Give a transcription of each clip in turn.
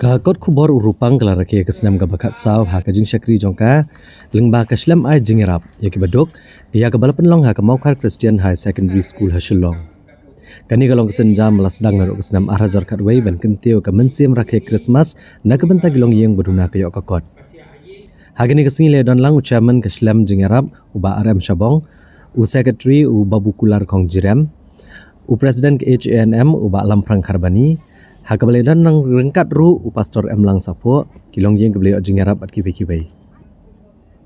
Kakot kubor urupang kelara kia kesenam ka bakat saw ha ka jing syakri jongka lengba ka shlam ai jingirap ya ki baduk dia ka balapan long ha ka Maukar Christian High Secondary School ha Shillong. Kani kalong kesenjam lasdang naruk kesenam arajar katway ban kentiu ka mensim rakyat Christmas na ka benta gilong yeng baduna ka yok kakot. Hagani kesingi le don lang ucaman ka shlam jingirap uba RM Shabong u secretary u babu kular kong jiram u president ke HANM uba lamprang Kharbani Hakabaledan nang rengkat ru u pastor emlang sapo kilong yeng kebeli jingarap at kibai-kibai.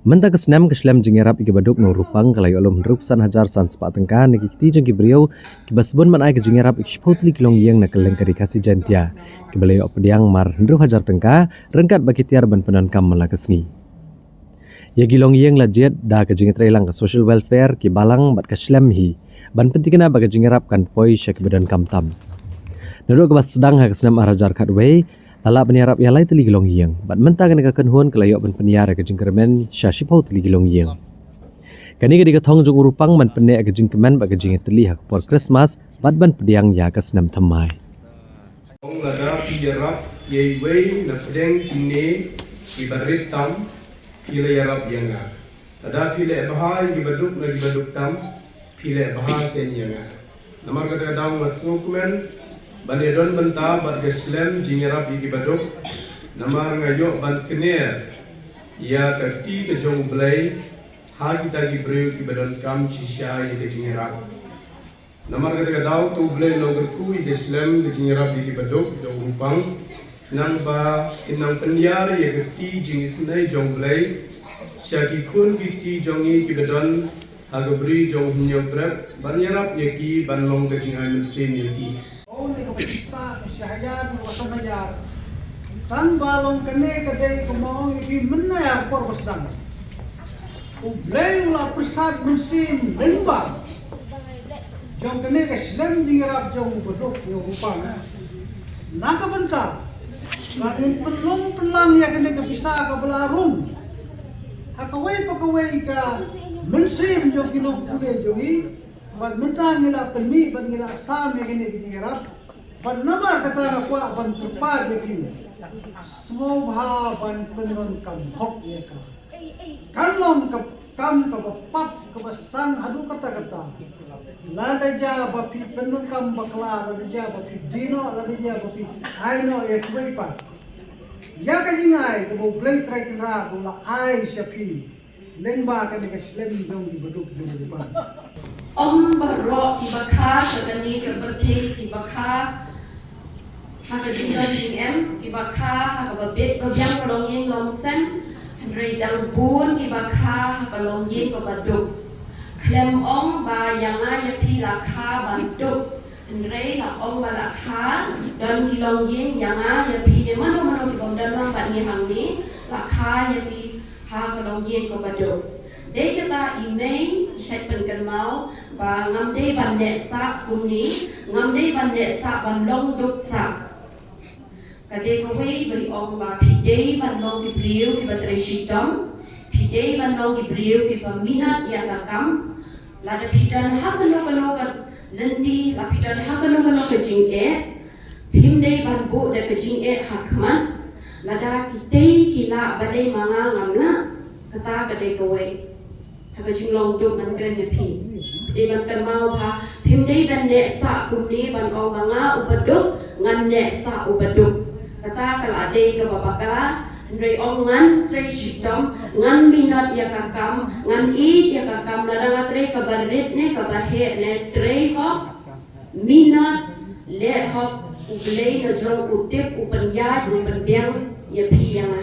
Menta kesenam keslam jingarap ikibaduk no rupang kalai olom rupsan hajar san sepak tengka neki kiti jeng kibriau kibasbun man ai ke jingarap ikspotli kilong yeng na keleng karikasi jantia kibeli opediang mar hendru hajar tengka rengkat bagi tiar ban penan kam malakesngi. Ya gilong yeng lajet da ke jingatrai lang ke social welfare ki balang bat keslam hi ban pentingna bagi jingarap kan poi syak badan kam tam. Nurut kebas sedang hak senam arajar katway lala peniarap ya lai teli gilong yeng bat mentang kena kenhuan kelayok ban peniar ke jingkermen syashipau teli gilong yeng kani ke dikatong jung urupang ban penek ke jingkemen bak ke jing teli hak por Christmas bat ban pediang ya ke senam thamai ong lada pijarap ye wei na pedeng kini ibarit tam pile yarap yanga lada pile bahai ibaduk na ibaduk tam pile bahai ken yanga namar kata dang masukmen Banedon benta bat geslam jingerap iki baduk namar ngayok ban kenir ya kerti ke jong blai ha kita gi breu ki badon kam chisha ye ke jingerap namar kata daw tu blai longer ku i geslam ke jingerap iki baduk jong rupang nang ba inang penyar ye kerti jingis nai jong blai syaki kun ki jong i ki badon ha gebri jong nyotret ban yarap ye ki ban long ke jingai mesin ye ki Bisa kesyahajan wasan ajar tan balong kene kadai kemong ibi menayar por wasdang ublay ula persat mensim lemba jong kene keslam dingarap jong bedok yo rupang naga benta lain pelong pelang ya kene kebisa ke belarung hakawai pakawai ka mensim jong kilong kude jongi ban mentang ngila pelmi ban ngila sam yang ini ditinggalap ban nama kata aku ban terpad begini semua ban penon kam hok ya ka kalong kam ka pap ka basang adu kata lada ja bapi penon kam bakla lada ja bapi dino lada ja bapi aino ya kuai pa ya ka jingai ka bo play track ra bola ai sapi lengba ka ni keslem dong di beduk di depan barok ki bakha sagani ke berthe ki bakha ha ka jinga jingem ki bakha ha ka babet babyang long yin long sen hendrei dang bun ki bakha ha ka long yin ko baduk klem ong ba yanga ya pi la kha baduk hendrei la ong ba la kha dan ki long yin yanga ya pi de mano ki bom dan lang ban ni hang ni la kha ya pi ha ka long yin ko baduk Dei kata email saya penkan mau ba ngam dei ban ne sa kumni ngam dei ban ne sa ban long duk sa kade ko wei beri ong ba pi dei ban long ki briu ki baterai shitom pi dei ban long ki briu ki ba minat ya ka kam la da pi dan ha ka lo ka lendi la pi dan ha ka lo ka jing e pim dei ban bo da ka jing e hakman la da ki dei ki la ba dei manga ngam na kata kade ko wei Haba jinglong duk nan kren ne pi. Di ban kan mau pa pim dei ban ne sa kum ni ban ong manga ubaduk ngan ne sa ubaduk. Kata kala ade ka babaka ndrei ong ngan trei shitom ngan minat ya kakam ngan I ya kakam larang trei ka barit ne ka bahe ne trei hok minat le hok ublei no jro utip upan ya upan biang ya pi yang